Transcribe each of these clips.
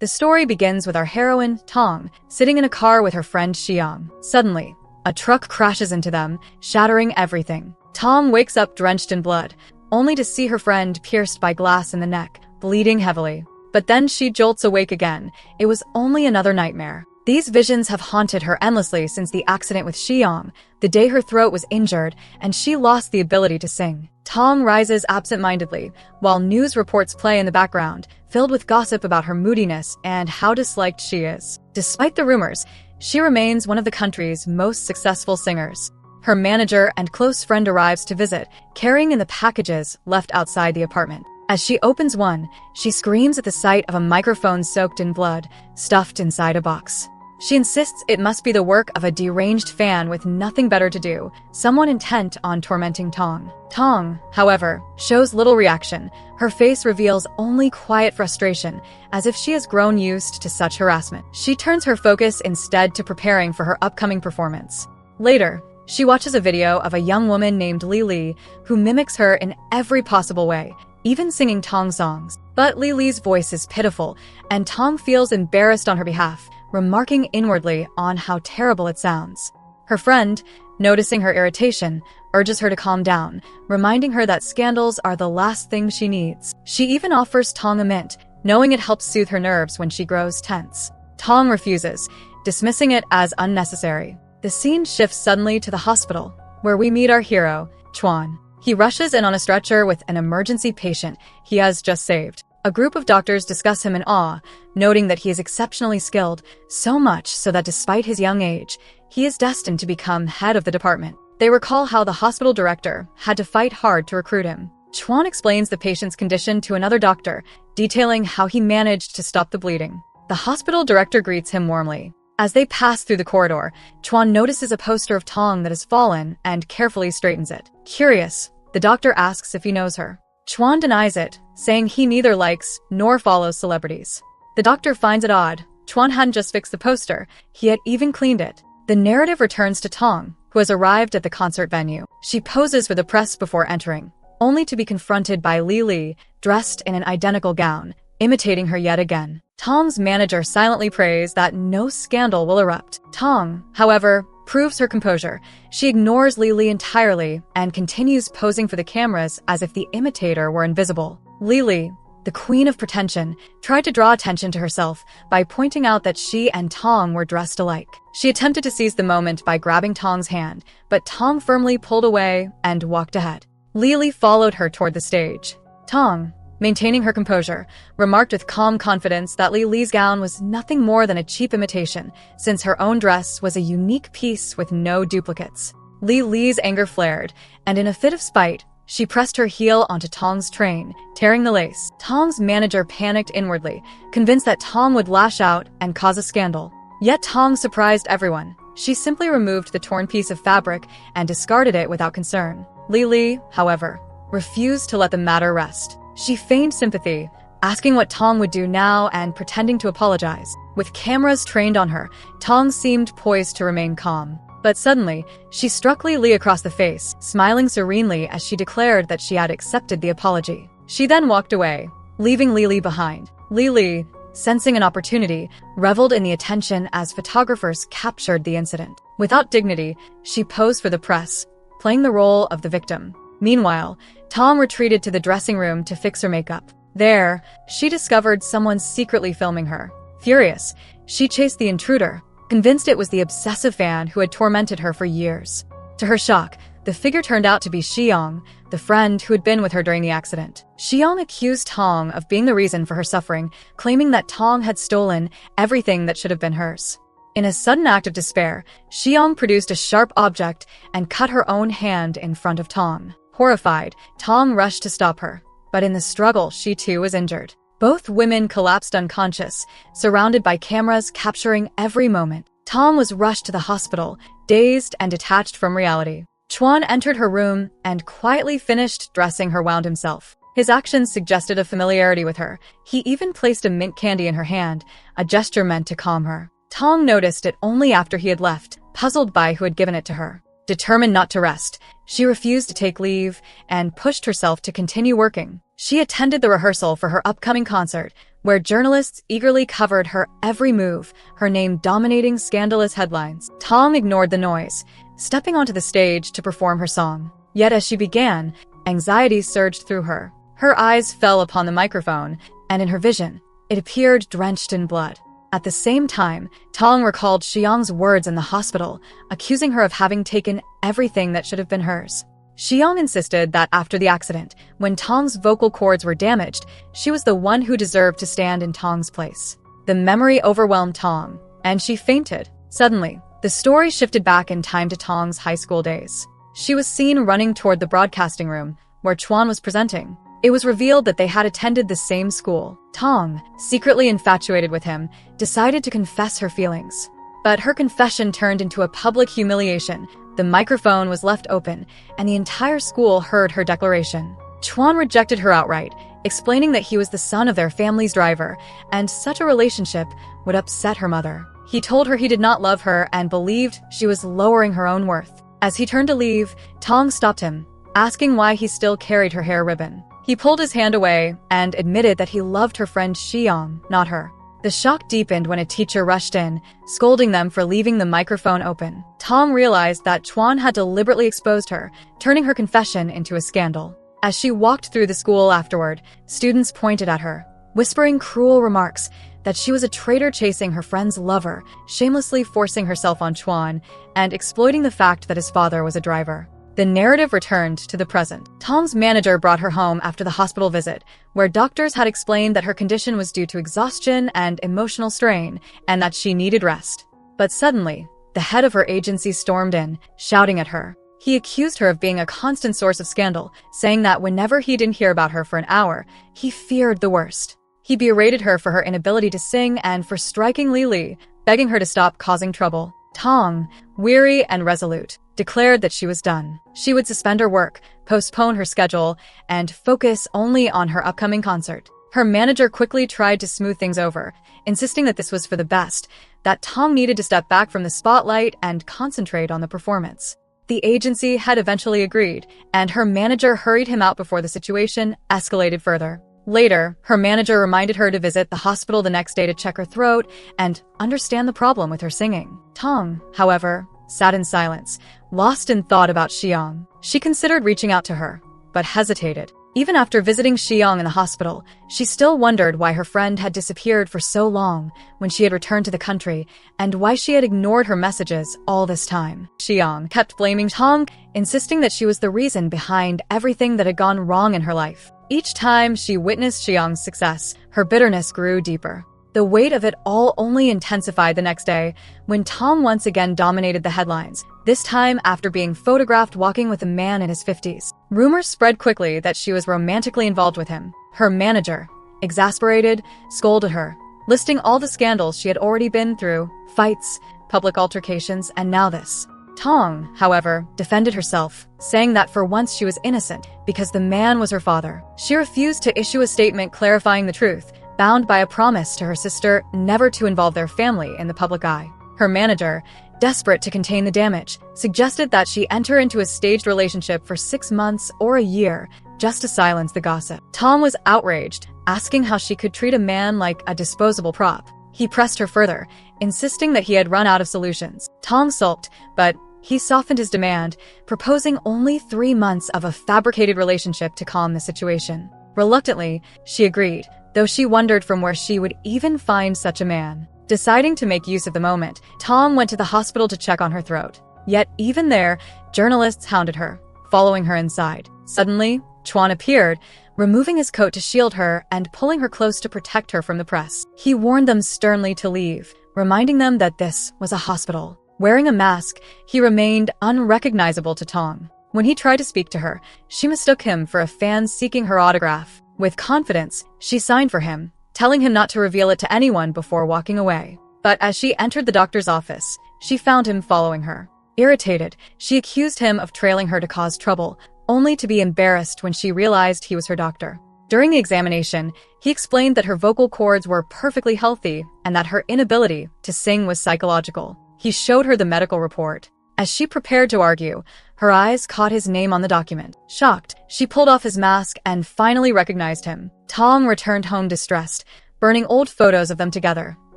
The story begins with our heroine, Tong, sitting in a car with her friend Xiang. Suddenly, a truck crashes into them, shattering everything. Tong wakes up drenched in blood, only to see her friend pierced by glass in the neck, bleeding heavily. But then she jolts awake again. It was only another nightmare. These visions have haunted her endlessly since the accident with Xiang, the day her throat was injured and she lost the ability to sing. Tong rises absent-mindedly, while news reports play in the background, filled with gossip about her moodiness and how disliked she is. Despite the rumors, she remains one of the country's most successful singers. Her manager and close friend arrives to visit, carrying in the packages left outside the apartment. As she opens one, she screams at the sight of a microphone soaked in blood, stuffed inside a box. She insists it must be the work of a deranged fan with nothing better to do, someone intent on tormenting Tong. Tong, however, shows little reaction. Her face reveals only quiet frustration, as if she has grown used to such harassment. She turns her focus instead to preparing for her upcoming performance. Later, she watches a video of a young woman named Li, who mimics her in every possible way, even singing Tong songs. But Li's voice is pitiful, and Tong feels embarrassed on her behalf, remarking inwardly on how terrible it sounds. Her friend, noticing her irritation, urges her to calm down, reminding her that scandals are the last thing she needs. She even offers Tong a mint, knowing it helps soothe her nerves when she grows tense. Tong refuses, dismissing it as unnecessary. The scene shifts suddenly to the hospital, where we meet our hero, Chuan. He rushes in on a stretcher with an emergency patient he has just saved. A group of doctors discuss him in awe, noting that he is exceptionally skilled, so much so that despite his young age, he is destined to become head of the department. They recall how the hospital director had to fight hard to recruit him. Chuan explains the patient's condition to another doctor, detailing how he managed to stop the bleeding. The hospital director greets him warmly. As they pass through the corridor, Chuan notices a poster of Tong that has fallen and carefully straightens it. Curious, the doctor asks if he knows her. Chuan denies it, saying he neither likes nor follows celebrities. The doctor finds it odd. Chuan hadn't just fixed the poster, he had even cleaned it. The narrative returns to Tong, who has arrived at the concert venue. She poses for the press before entering, only to be confronted by Li, dressed in an identical gown, imitating her yet again. Tong's manager silently prays that no scandal will erupt. Tong, however, proves her composure. She ignores Li entirely and continues posing for the cameras as if the imitator were invisible. Li, the queen of pretension, tried to draw attention to herself by pointing out that she and Tong were dressed alike. She attempted to seize the moment by grabbing Tong's hand, but Tong firmly pulled away and walked ahead. Li followed her toward the stage. Tong, maintaining her composure, remarked with calm confidence that Li's gown was nothing more than a cheap imitation, since her own dress was a unique piece with no duplicates. Li's anger flared, and in a fit of spite, she pressed her heel onto Tong's train, tearing the lace. Tong's manager panicked inwardly, convinced that Tong would lash out and cause a scandal. Yet Tong surprised everyone. She simply removed the torn piece of fabric and discarded it without concern. Li, however, refused to let the matter rest. She feigned sympathy, asking what Tong would do now and pretending to apologize. With cameras trained on her, Tong seemed poised to remain calm. But suddenly, she struck Li across the face, smiling serenely as she declared that she had accepted the apology. She then walked away, leaving Li behind. Li, sensing an opportunity, reveled in the attention as photographers captured the incident. Without dignity, she posed for the press, playing the role of the victim. Meanwhile, Tong retreated to the dressing room to fix her makeup. There, she discovered someone secretly filming her. Furious, she chased the intruder, convinced it was the obsessive fan who had tormented her for years. To her shock, the figure turned out to be Xiang, the friend who had been with her during the accident. Xiang accused Tong of being the reason for her suffering, claiming that Tong had stolen everything that should have been hers. In a sudden act of despair, Xiang produced a sharp object and cut her own hand in front of Tong. Horrified, Tong rushed to stop her, but in the struggle, she too was injured. Both women collapsed unconscious, surrounded by cameras capturing every moment. Tong was rushed to the hospital, dazed and detached from reality. Chuan entered her room and quietly finished dressing her wound himself. His actions suggested a familiarity with her. He even placed a mint candy in her hand, a gesture meant to calm her. Tong noticed it only after he had left, puzzled by who had given it to her. Determined not to rest, she refused to take leave and pushed herself to continue working. She attended the rehearsal for her upcoming concert, where journalists eagerly covered her every move, her name dominating scandalous headlines. Tong ignored the noise, stepping onto the stage to perform her song. Yet as she began, anxiety surged through her. Her eyes fell upon the microphone, and in her vision, it appeared drenched in blood. At the same time, Tong recalled Xiang's words in the hospital, accusing her of having taken everything that should have been hers. Xiang insisted that after the accident, when Tong's vocal cords were damaged, she was the one who deserved to stand in Tong's place. The memory overwhelmed Tong, and she fainted. Suddenly, the story shifted back in time to Tong's high school days. She was seen running toward the broadcasting room, where Chuan was presenting. It was revealed that they had attended the same school. Tong, secretly infatuated with him, decided to confess her feelings. But her confession turned into a public humiliation. The microphone was left open, and the entire school heard her declaration. Chuan rejected her outright, explaining that he was the son of their family's driver, and such a relationship would upset her mother. He told her he did not love her and believed she was lowering her own worth. As he turned to leave, Tong stopped him, asking why he still carried her hair ribbon. He pulled his hand away and admitted that he loved her friend Xiang, not her. The shock deepened when a teacher rushed in, scolding them for leaving the microphone open. Tong realized that Chuan had deliberately exposed her, turning her confession into a scandal. As she walked through the school afterward, students pointed at her, whispering cruel remarks that she was a traitor chasing her friend's lover, shamelessly forcing herself on Chuan, and exploiting the fact that his father was a driver. The narrative returned to the present. Tong's manager brought her home after the hospital visit, where doctors had explained that her condition was due to exhaustion and emotional strain, and that she needed rest. But suddenly, the head of her agency stormed in, shouting at her. He accused her of being a constant source of scandal, saying that whenever he didn't hear about her for an hour, he feared the worst. He berated her for her inability to sing and for striking Li, begging her to stop causing trouble. Tong, weary and resolute, declared that she was done. She would suspend her work, postpone her schedule, and focus only on her upcoming concert. Her manager quickly tried to smooth things over, insisting that this was for the best, that Tong needed to step back from the spotlight and concentrate on the performance. The agency had eventually agreed, and her manager hurried him out before the situation escalated further. Later, her manager reminded her to visit the hospital the next day to check her throat and understand the problem with her singing. Tong, however, sat in silence, lost in thought about Xiang. She considered reaching out to her, but hesitated. Even after visiting Xiang in the hospital, she still wondered why her friend had disappeared for so long when she had returned to the country, and why she had ignored her messages all this time. Xiang kept blaming Tong, insisting that she was the reason behind everything that had gone wrong in her life. Each time she witnessed Xiang's success, her bitterness grew deeper. The weight of it all only intensified the next day, when Tong once again dominated the headlines, this time after being photographed walking with a man in his 50s. Rumors spread quickly that she was romantically involved with him. Her manager, exasperated, scolded her, listing all the scandals she had already been through, fights, public altercations, and now this. Tong, however, defended herself, saying that for once she was innocent because the man was her father. She refused to issue a statement clarifying the truth, bound by a promise to her sister never to involve their family in the public eye. Her manager, desperate to contain the damage, suggested that she enter into a staged relationship for 6 months or a year just to silence the gossip. Tong was outraged, asking how she could treat a man like a disposable prop. He pressed her further, insisting that he had run out of solutions. Tong sulked, but he softened his demand, proposing only 3 months of a fabricated relationship to calm the situation. Reluctantly, she agreed, though she wondered from where she would even find such a man. Deciding to make use of the moment, Tong went to the hospital to check on her throat. Yet even there, journalists hounded her, following her inside. Suddenly, Chuan appeared, removing his coat to shield her and pulling her close to protect her from the press. He warned them sternly to leave, reminding them that this was a hospital. Wearing a mask, he remained unrecognizable to Tong. When he tried to speak to her, she mistook him for a fan seeking her autograph. With confidence, she signed for him, telling him not to reveal it to anyone before walking away. But as she entered the doctor's office, she found him following her. Irritated, she accused him of trailing her to cause trouble, only to be embarrassed when she realized he was her doctor. During the examination, he explained that her vocal cords were perfectly healthy and that her inability to sing was psychological. He showed her the medical report. As she prepared to argue, her eyes caught his name on the document. Shocked, she pulled off his mask and finally recognized him. Tong returned home distressed, burning old photos of them together,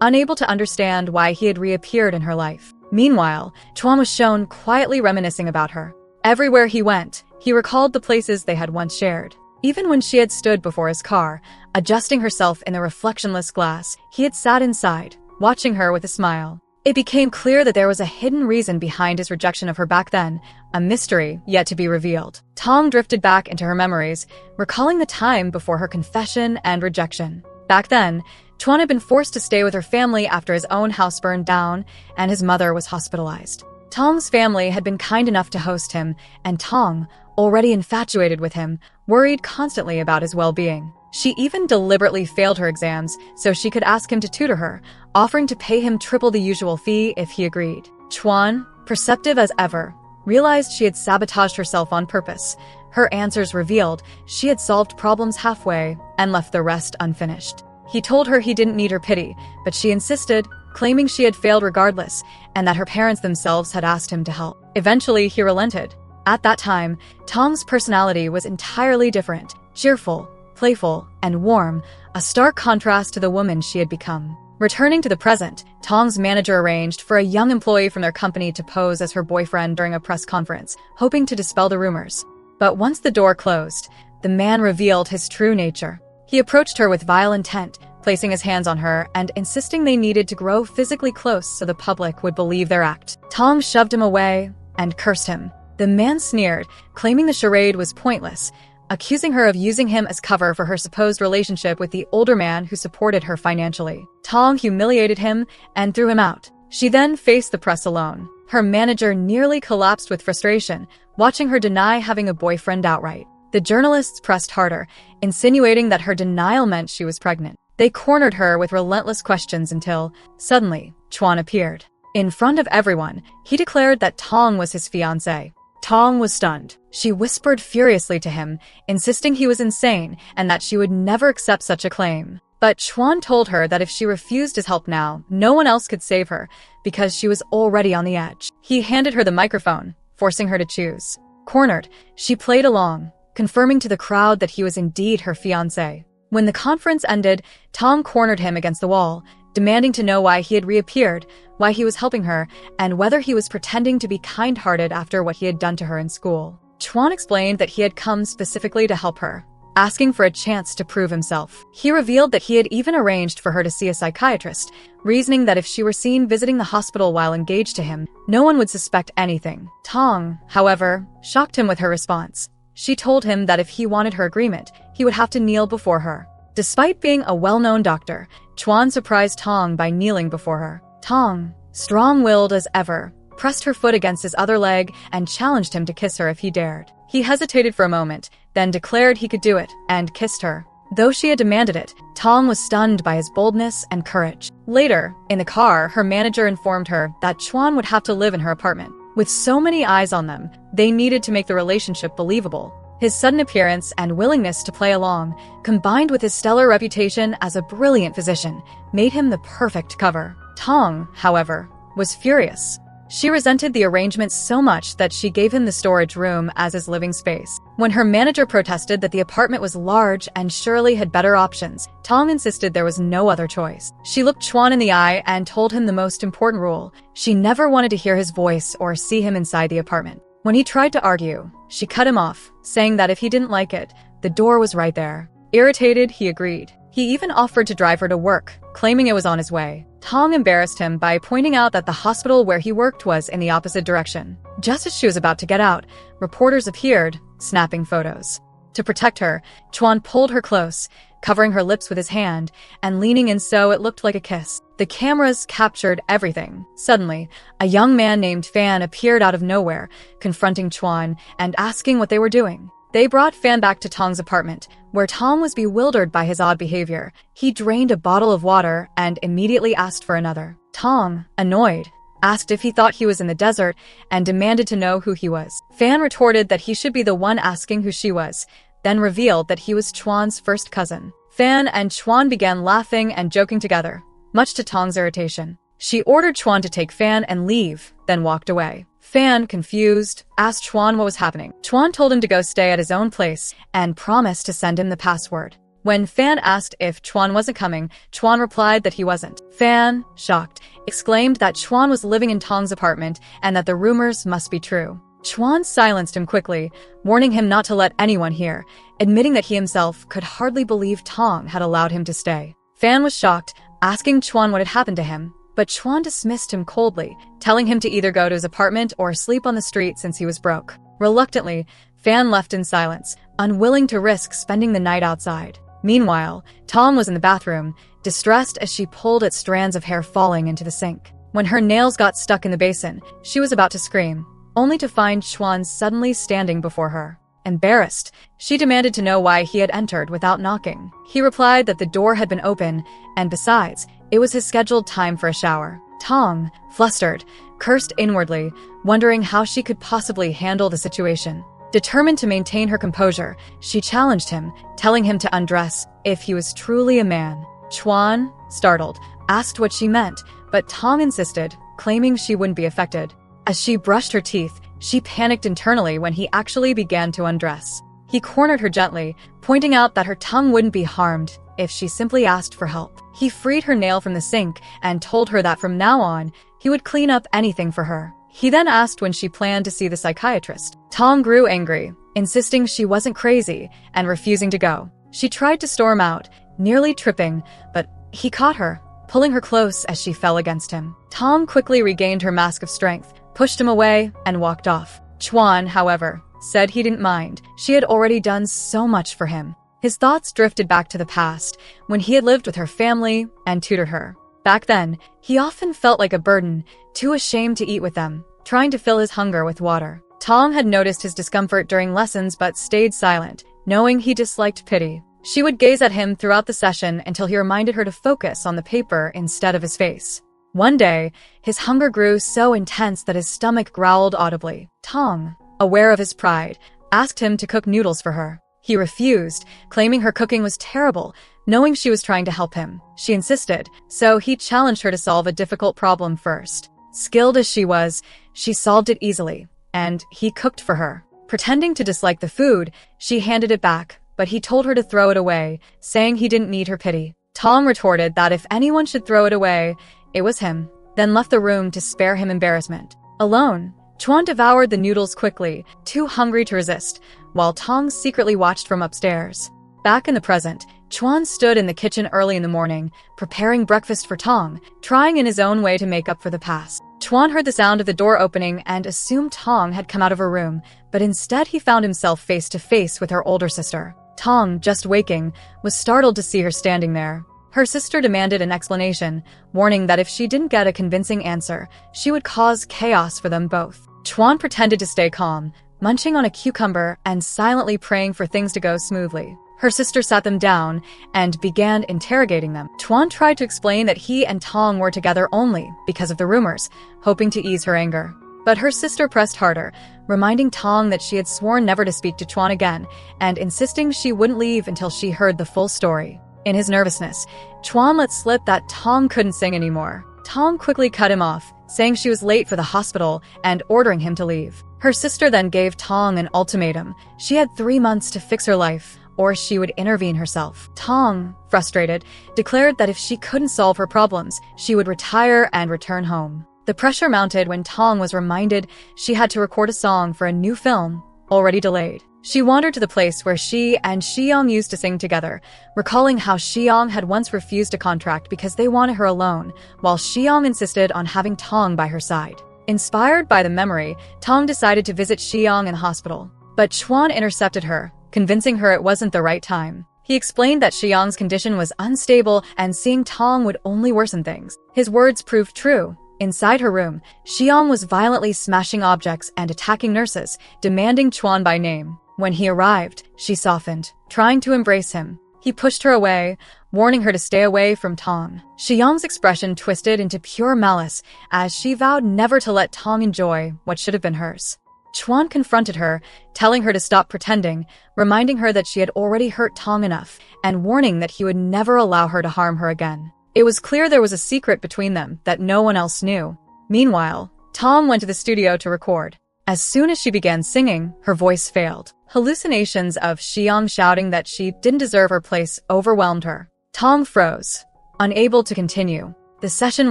unable to understand why he had reappeared in her life. Meanwhile, Chuan was shown quietly reminiscing about her. Everywhere he went, he recalled the places they had once shared. Even when she had stood before his car, adjusting herself in the reflectionless glass, he had sat inside, watching her with a smile. It became clear that there was a hidden reason behind his rejection of her back then, a mystery yet to be revealed. Tong drifted back into her memories, recalling the time before her confession and rejection. Back then, Chuan had been forced to stay with her family after his own house burned down and his mother was hospitalized. Tong's family had been kind enough to host him, and Tong, already infatuated with him, worried constantly about his well-being. She even deliberately failed her exams so she could ask him to tutor her, offering to pay him triple the usual fee if he agreed. Chuan, perceptive as ever, realized she had sabotaged herself on purpose. Her answers revealed she had solved problems halfway and left the rest unfinished. He told her he didn't need her pity, but she insisted, claiming she had failed regardless and that her parents themselves had asked him to help. Eventually, he relented. At that time, Tong's personality was entirely different, cheerful, playful, and warm, a stark contrast to the woman she had become. Returning to the present, Tong's manager arranged for a young employee from their company to pose as her boyfriend during a press conference, hoping to dispel the rumors. But once the door closed, the man revealed his true nature. He approached her with vile intent, placing his hands on her and insisting they needed to grow physically close so the public would believe their act. Tong shoved him away and cursed him. The man sneered, claiming the charade was pointless, accusing her of using him as cover for her supposed relationship with the older man who supported her financially. Tong humiliated him and threw him out. She then faced the press alone. Her manager nearly collapsed with frustration, watching her deny having a boyfriend outright. The journalists pressed harder, insinuating that her denial meant she was pregnant. They cornered her with relentless questions until, suddenly, Chuan appeared. In front of everyone, he declared that Tong was his fiancée. Tong was stunned. She whispered furiously to him, insisting he was insane and that she would never accept such a claim. But Chuan told her that if she refused his help now, no one else could save her, because she was already on the edge. He handed her the microphone, forcing her to choose. Cornered, she played along, confirming to the crowd that he was indeed her fiancé. When the conference ended, Tong cornered him against the wall, demanding to know why he had reappeared, why he was helping her, and whether he was pretending to be kind-hearted after what he had done to her in school. Chuan explained that he had come specifically to help her, asking for a chance to prove himself. He revealed that he had even arranged for her to see a psychiatrist, reasoning that if she were seen visiting the hospital while engaged to him, no one would suspect anything. Tong, however, shocked him with her response. She told him that if he wanted her agreement, he would have to kneel before her. Despite being a well-known doctor, Chuan surprised Tong by kneeling before her. Tong, strong-willed as ever, pressed her foot against his other leg and challenged him to kiss her if he dared. He hesitated for a moment, then declared he could do it, and kissed her. Though she had demanded it, Tong was stunned by his boldness and courage. Later, in the car, her manager informed her that Chuan would have to live in her apartment. With so many eyes on them, they needed to make the relationship believable. His sudden appearance and willingness to play along, combined with his stellar reputation as a brilliant physician, made him the perfect cover. Tong, however, was furious. She resented the arrangement so much that she gave him the storage room as his living space. When her manager protested that the apartment was large and surely had better options, Tong insisted there was no other choice. She looked Chuan in the eye and told him the most important rule. She never wanted to hear his voice or see him inside the apartment. When he tried to argue, she cut him off, saying that if he didn't like it, the door was right there. Irritated, he agreed. He even offered to drive her to work, claiming it was on his way. Tong embarrassed him by pointing out that the hospital where he worked was in the opposite direction. Just as she was about to get out, reporters appeared, snapping photos. To protect her, Chuan pulled her close, covering her lips with his hand and leaning in so it looked like a kiss. The cameras captured everything. Suddenly, a young man named Fan appeared out of nowhere, confronting Chuan and asking what they were doing. They brought Fan back to Tong's apartment, where Tong was bewildered by his odd behavior. He drained a bottle of water and immediately asked for another. Tong, annoyed, asked if he thought he was in the desert and demanded to know who he was. Fan retorted that he should be the one asking who she was, then revealed that he was Chuan's first cousin. Fan and Chuan began laughing and joking together, much to Tong's irritation. She ordered Chuan to take Fan and leave, then walked away. Fan, confused, asked Chuan what was happening. Chuan told him to go stay at his own place and promised to send him the password. When Fan asked if Chuan wasn't coming, Chuan replied that he wasn't. Fan, shocked, exclaimed that Chuan was living in Tong's apartment and that the rumors must be true. Chuan silenced him quickly, warning him not to let anyone hear, admitting that he himself could hardly believe Tong had allowed him to stay. Fan was shocked, asking Chuan what had happened to him, but Chuan dismissed him coldly, telling him to either go to his apartment or sleep on the street since he was broke. Reluctantly, Fan left in silence, unwilling to risk spending the night outside. Meanwhile, Tong was in the bathroom, distressed as she pulled at strands of hair falling into the sink. When her nails got stuck in the basin, she was about to scream, only to find Chuan suddenly standing before her. Embarrassed, she demanded to know why he had entered without knocking. He replied that the door had been open, and besides, it was his scheduled time for a shower. Tong, flustered, cursed inwardly, wondering how she could possibly handle the situation. Determined to maintain her composure, she challenged him, telling him to undress if he was truly a man. Chuan, startled, asked what she meant, but Tong insisted, claiming she wouldn't be affected. As she brushed her teeth, she panicked internally when he actually began to undress. He cornered her gently, pointing out that her tongue wouldn't be harmed if she simply asked for help. He freed her nail from the sink and told her that from now on, he would clean up anything for her. He then asked when she planned to see the psychiatrist. Tong grew angry, insisting she wasn't crazy and refusing to go. She tried to storm out, nearly tripping, but he caught her, pulling her close as she fell against him. Tong quickly regained her mask of strength, pushed him away, and walked off. Chuan, however, said he didn't mind. She had already done so much for him. His thoughts drifted back to the past, when he had lived with her family and tutored her. Back then, he often felt like a burden, too ashamed to eat with them, trying to fill his hunger with water. Tong had noticed his discomfort during lessons but stayed silent, knowing he disliked pity. She would gaze at him throughout the session until he reminded her to focus on the paper instead of his face. One day, his hunger grew so intense that his stomach growled audibly. Tong, aware of his pride, asked him to cook noodles for her. He refused, claiming her cooking was terrible, knowing she was trying to help him. She insisted, so he challenged her to solve a difficult problem first. Skilled as she was, she solved it easily, and he cooked for her. Pretending to dislike the food, she handed it back, but he told her to throw it away, saying he didn't need her pity. Tong retorted that if anyone should throw it away, it was him, then left the room to spare him embarrassment. Alone, Chuan devoured the noodles quickly, too hungry to resist, while Tong secretly watched from upstairs. Back in the present, Chuan stood in the kitchen early in the morning, preparing breakfast for Tong, trying in his own way to make up for the past. Chuan heard the sound of the door opening and assumed Tong had come out of her room, but instead he found himself face to face with her older sister. Tong, just waking, was startled to see her standing there. Her sister demanded an explanation, warning that if she didn't get a convincing answer, she would cause chaos for them both. Chuan pretended to stay calm, munching on a cucumber and silently praying for things to go smoothly. Her sister sat them down and began interrogating them. Chuan tried to explain that he and Tong were together only because of the rumors, hoping to ease her anger. But her sister pressed harder, reminding Tong that she had sworn never to speak to Chuan again and insisting she wouldn't leave until she heard the full story. In his nervousness, Chuan let slip that Tong couldn't sing anymore. Tong quickly cut him off, saying she was late for the hospital and ordering him to leave. Her sister then gave Tong an ultimatum. She had 3 months to fix her life, or she would intervene herself. Tong, frustrated, declared that if she couldn't solve her problems, she would retire and return home. The pressure mounted when Tong was reminded she had to record a song for a new film, already delayed. She wandered to the place where she and Xiyang used to sing together, recalling how Xiyang had once refused a contract because they wanted her alone, while Xiyang insisted on having Tong by her side. Inspired by the memory, Tong decided to visit Xiyang in the hospital. But Chuan intercepted her, convincing her it wasn't the right time. He explained that Xiyang's condition was unstable and seeing Tong would only worsen things. His words proved true. Inside her room, Xiyang was violently smashing objects and attacking nurses, demanding Chuan by name. When he arrived, she softened, trying to embrace him. He pushed her away, warning her to stay away from Tong. Xiyang's expression twisted into pure malice as she vowed never to let Tong enjoy what should have been hers. Chuan confronted her, telling her to stop pretending, reminding her that she had already hurt Tong enough, and warning that he would never allow her to harm her again. It was clear there was a secret between them that no one else knew. Meanwhile, Tong went to the studio to record. As soon as she began singing, her voice failed. Hallucinations of Xiang shouting that she didn't deserve her place overwhelmed her. Tong froze, unable to continue. The session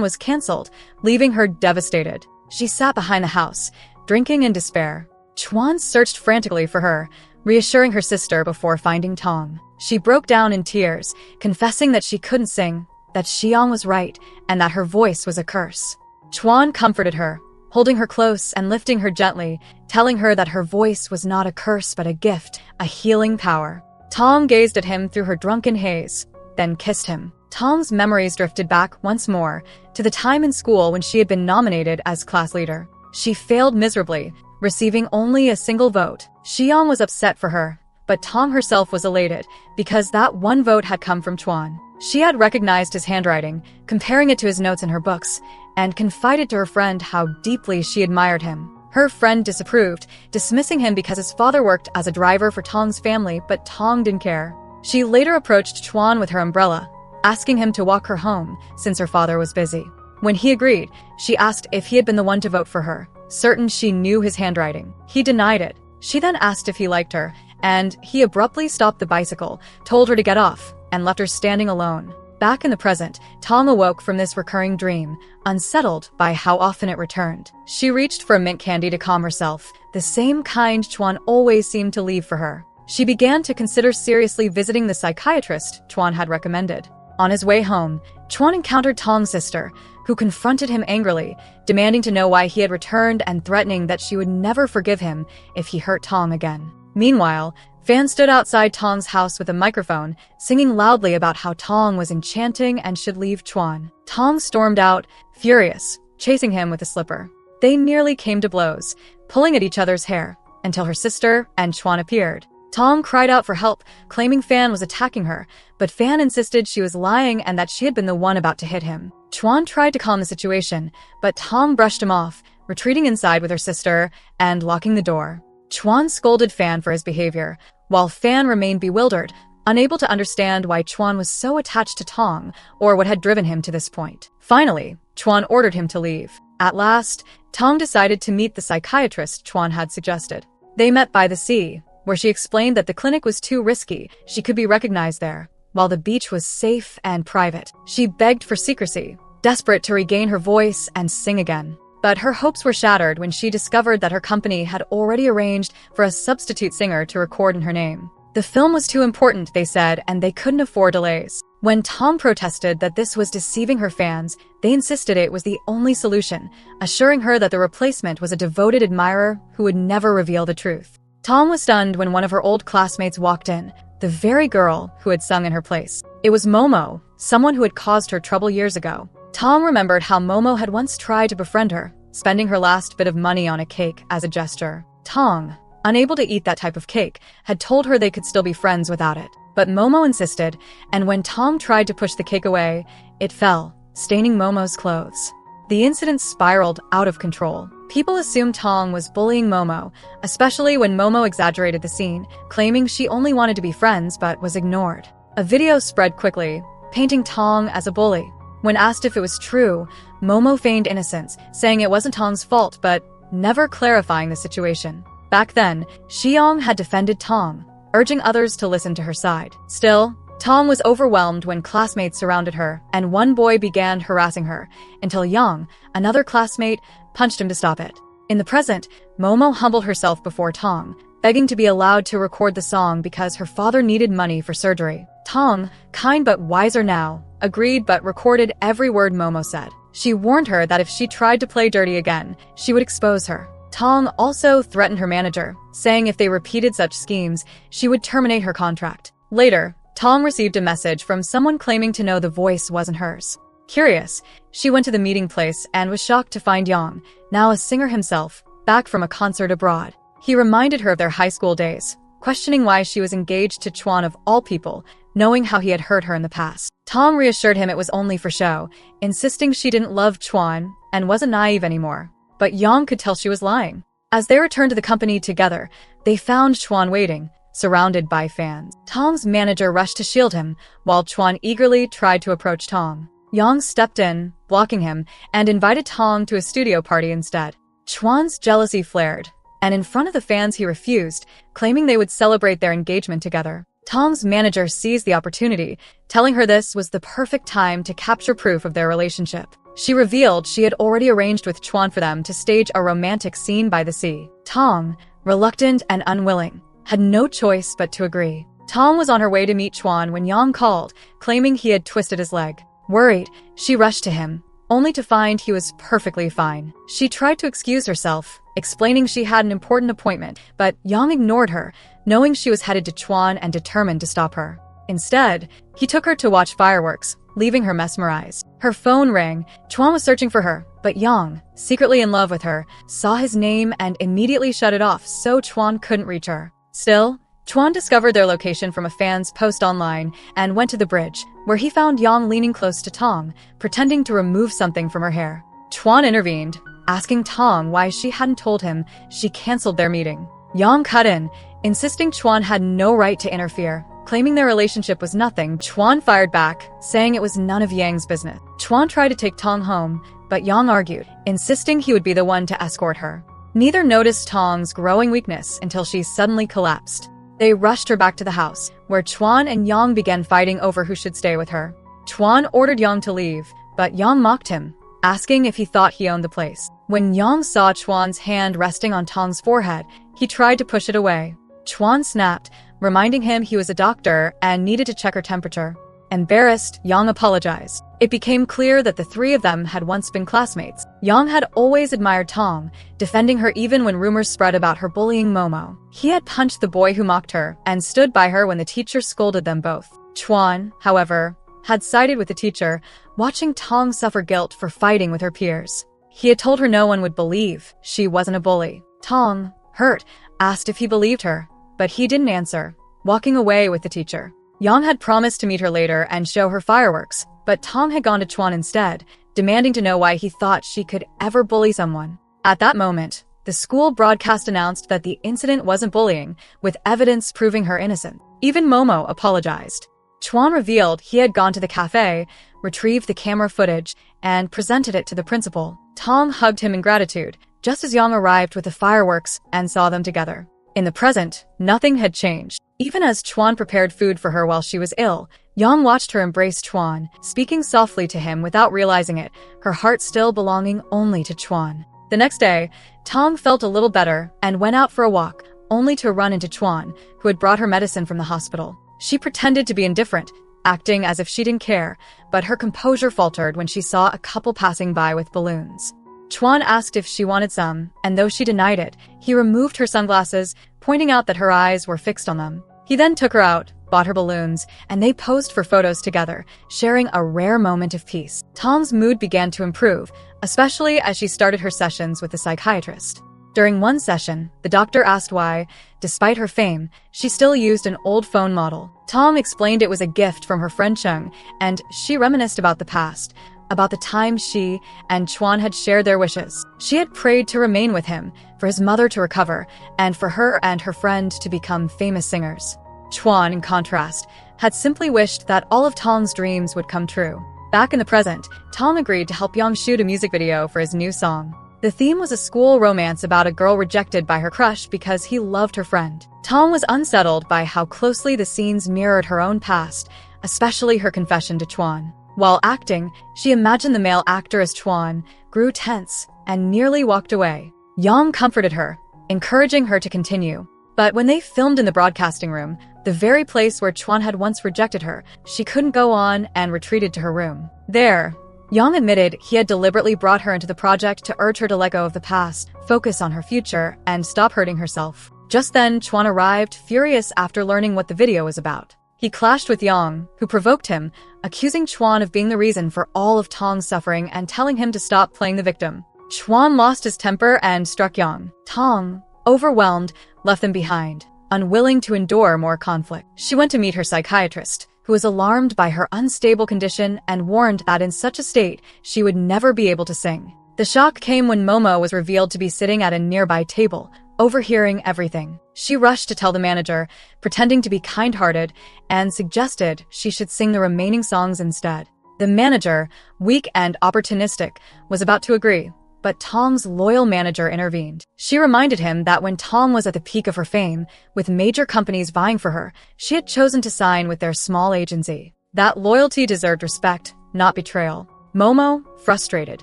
was cancelled, leaving her devastated. She sat behind the house, drinking in despair. Chuan searched frantically for her, reassuring her sister before finding Tong. She broke down in tears, confessing that she couldn't sing, that Xiang was right, and that her voice was a curse. Chuan comforted her, holding her close and lifting her gently, telling her that her voice was not a curse but a gift, a healing power. Tong gazed at him through her drunken haze, then kissed him. Tong's memories drifted back once more to the time in school when she had been nominated as class leader. She failed miserably, receiving only a single vote. Xiang was upset for her, but Tong herself was elated because that one vote had come from Chuan. She had recognized his handwriting, comparing it to his notes in her books, and confided to her friend how deeply she admired him. Her friend disapproved, dismissing him because his father worked as a driver for Tong's family, but Tong didn't care. She later approached Chuan with her umbrella, asking him to walk her home since her father was busy. When he agreed, she asked if he had been the one to vote for her, certain she knew his handwriting. He denied it. She then asked if he liked her, and he abruptly stopped the bicycle, told her to get off, and left her standing alone. Back in the present, Tong awoke from this recurring dream, unsettled by how often it returned. She reached for mint candy to calm herself, the same kind Chuan always seemed to leave for her. She began to consider seriously visiting the psychiatrist Chuan had recommended. On his way home, Chuan encountered Tong's sister, who confronted him angrily, demanding to know why he had returned and threatening that she would never forgive him if he hurt Tong again. Meanwhile, Fan stood outside Tong's house with a microphone, singing loudly about how Tong was enchanting and should leave Chuan. Tong stormed out, furious, chasing him with a slipper. They nearly came to blows, pulling at each other's hair, until her sister and Chuan appeared. Tong cried out for help, claiming Fan was attacking her, but Fan insisted she was lying and that she had been the one about to hit him. Chuan tried to calm the situation, but Tong brushed him off, retreating inside with her sister and locking the door. Chuan scolded Fan for his behavior, while Fan remained bewildered, unable to understand why Chuan was so attached to Tong or what had driven him to this point. Finally, Chuan ordered him to leave. At last, Tong decided to meet the psychiatrist Chuan had suggested. They met by the sea, where she explained that the clinic was too risky, she could be recognized there, while the beach was safe and private. She begged for secrecy, desperate to regain her voice and sing again. But her hopes were shattered when she discovered that her company had already arranged for a substitute singer to record in her name. The film was too important, they said, and they couldn't afford delays. When Tong protested that this was deceiving her fans, they insisted it was the only solution, assuring her that the replacement was a devoted admirer who would never reveal the truth. Tong was stunned when one of her old classmates walked in, the very girl who had sung in her place. It was Momo, someone who had caused her trouble years ago. Tong remembered how Momo had once tried to befriend her, spending her last bit of money on a cake as a gesture. Tong, unable to eat that type of cake, had told her they could still be friends without it. But Momo insisted, and when Tong tried to push the cake away, it fell, staining Momo's clothes. The incident spiraled out of control. People assumed Tong was bullying Momo, especially when Momo exaggerated the scene, claiming she only wanted to be friends but was ignored. A video spread quickly, painting Tong as a bully. When asked if it was true, Momo feigned innocence, saying it wasn't Tong's fault, but never clarifying the situation. Back then, Xiang had defended Tong, urging others to listen to her side. Still, Tong was overwhelmed when classmates surrounded her, and one boy began harassing her, until Yang, another classmate, punched him to stop it. In the present, Momo humbled herself before Tong, begging to be allowed to record the song because her father needed money for surgery. Tong, kind but wiser now, agreed but recorded every word Momo said. She warned her that if she tried to play dirty again, she would expose her. Tong also threatened her manager, saying if they repeated such schemes, she would terminate her contract. Later, Tong received a message from someone claiming to know the voice wasn't hers. Curious, she went to the meeting place and was shocked to find Yang, now a singer himself, back from a concert abroad. He reminded her of their high school days, questioning why she was engaged to Chuan of all people, knowing how he had hurt her in the past. Tong reassured him it was only for show, insisting she didn't love Chuan and wasn't naive anymore. But Yang could tell she was lying. As they returned to the company together, they found Chuan waiting, surrounded by fans. Tong's manager rushed to shield him, while Chuan eagerly tried to approach Tong. Yang stepped in, blocking him, and invited Tong to a studio party instead. Chuan's jealousy flared, and in front of the fans he refused, claiming they would celebrate their engagement together. Tong's manager seized the opportunity, telling her this was the perfect time to capture proof of their relationship. She revealed she had already arranged with Chuan for them to stage a romantic scene by the sea. Tong, reluctant and unwilling, had no choice but to agree. Tong was on her way to meet Chuan when Yang called, claiming he had twisted his leg. Worried, she rushed to him, only to find he was perfectly fine. She tried to excuse herself, explaining she had an important appointment, but Yang ignored her, knowing she was headed to Chuan and determined to stop her. Instead, he took her to watch fireworks, leaving her mesmerized. Her phone rang. Chuan was searching for her, but Yang, secretly in love with her, saw his name and immediately shut it off so Chuan couldn't reach her. Still, Chuan discovered their location from a fan's post online and went to the bridge, where he found Yang leaning close to Tong, pretending to remove something from her hair. Chuan intervened, asking Tong why she hadn't told him she canceled their meeting. Yang cut in, insisting Chuan had no right to interfere, claiming their relationship was nothing. Chuan fired back, saying it was none of Yang's business. Chuan tried to take Tong home, but Yang argued, insisting he would be the one to escort her. Neither noticed Tong's growing weakness until she suddenly collapsed. They rushed her back to the house, where Chuan and Yang began fighting over who should stay with her. Chuan ordered Yang to leave, but Yang mocked him, asking if he thought he owned the place. When Yang saw Chuan's hand resting on Tong's forehead, he tried to push it away. Chuan snapped, reminding him he was a doctor and needed to check her temperature. Embarrassed, Yang apologized. It became clear that the three of them had once been classmates. Yang had always admired Tong, defending her even when rumors spread about her bullying Momo. He had punched the boy who mocked her and stood by her when the teacher scolded them both. Chuan, however, had sided with the teacher, watching Tong suffer guilt for fighting with her peers. He had told her no one would believe she wasn't a bully. Tong, hurt, asked if he believed her, but he didn't answer, walking away with the teacher. Yang had promised to meet her later and show her fireworks, but Tong had gone to Chuan instead, demanding to know why he thought she could ever bully someone. At that moment, the school broadcast announced that the incident wasn't bullying, with evidence proving her innocent. Even Momo apologized. Chuan revealed he had gone to the cafe, retrieved the camera footage, and presented it to the principal. Tong hugged him in gratitude, just as Yang arrived with the fireworks and saw them together. In the present, nothing had changed. Even as Chuan prepared food for her while she was ill, Yang watched her embrace Chuan, speaking softly to him without realizing it, her heart still belonging only to Chuan. The next day, Tong felt a little better and went out for a walk, only to run into Chuan, who had brought her medicine from the hospital. She pretended to be indifferent, acting as if she didn't care, but her composure faltered when she saw a couple passing by with balloons. Chuan asked if she wanted some, and though she denied it, he removed her sunglasses, pointing out that her eyes were fixed on them. He then took her out, bought her balloons, and they posed for photos together, sharing a rare moment of peace. Tong's mood began to improve, especially as she started her sessions with the psychiatrist. During one session, the doctor asked why, despite her fame, she still used an old phone model. Tong explained it was a gift from her friend Chung, and she reminisced about the past, about the time she and Chuan had shared their wishes. She had prayed to remain with him, for his mother to recover, and for her and her friend to become famous singers. Chuan, in contrast, had simply wished that all of Tong's dreams would come true. Back in the present, Tong agreed to help Yang shoot a music video for his new song. The theme was a school romance about a girl rejected by her crush because he loved her friend. Tong was unsettled by how closely the scenes mirrored her own past, especially her confession to Chuan. While acting, she imagined the male actor as Chuan, grew tense, and nearly walked away. Yang comforted her, encouraging her to continue. But when they filmed in the broadcasting room, the very place where Chuan had once rejected her, she couldn't go on and retreated to her room. There, Yang admitted he had deliberately brought her into the project to urge her to let go of the past, focus on her future, and stop hurting herself. Just then, Chuan arrived, furious after learning what the video was about. He clashed with Yang, who provoked him, accusing Chuan of being the reason for all of Tong's suffering and telling him to stop playing the victim. Chuan lost his temper and struck Yang. Tong, overwhelmed, left them behind, unwilling to endure more conflict. She went to meet her psychiatrist, who was alarmed by her unstable condition and warned that in such a state, she would never be able to sing. The shock came when Momo was revealed to be sitting at a nearby table, overhearing everything. She rushed to tell the manager, pretending to be kind-hearted, and suggested she should sing the remaining songs instead. The manager, weak and opportunistic, was about to agree, but Tong's loyal manager intervened. She reminded him that when Tong was at the peak of her fame, with major companies vying for her, she had chosen to sign with their small agency. That loyalty deserved respect, not betrayal. Momo, frustrated,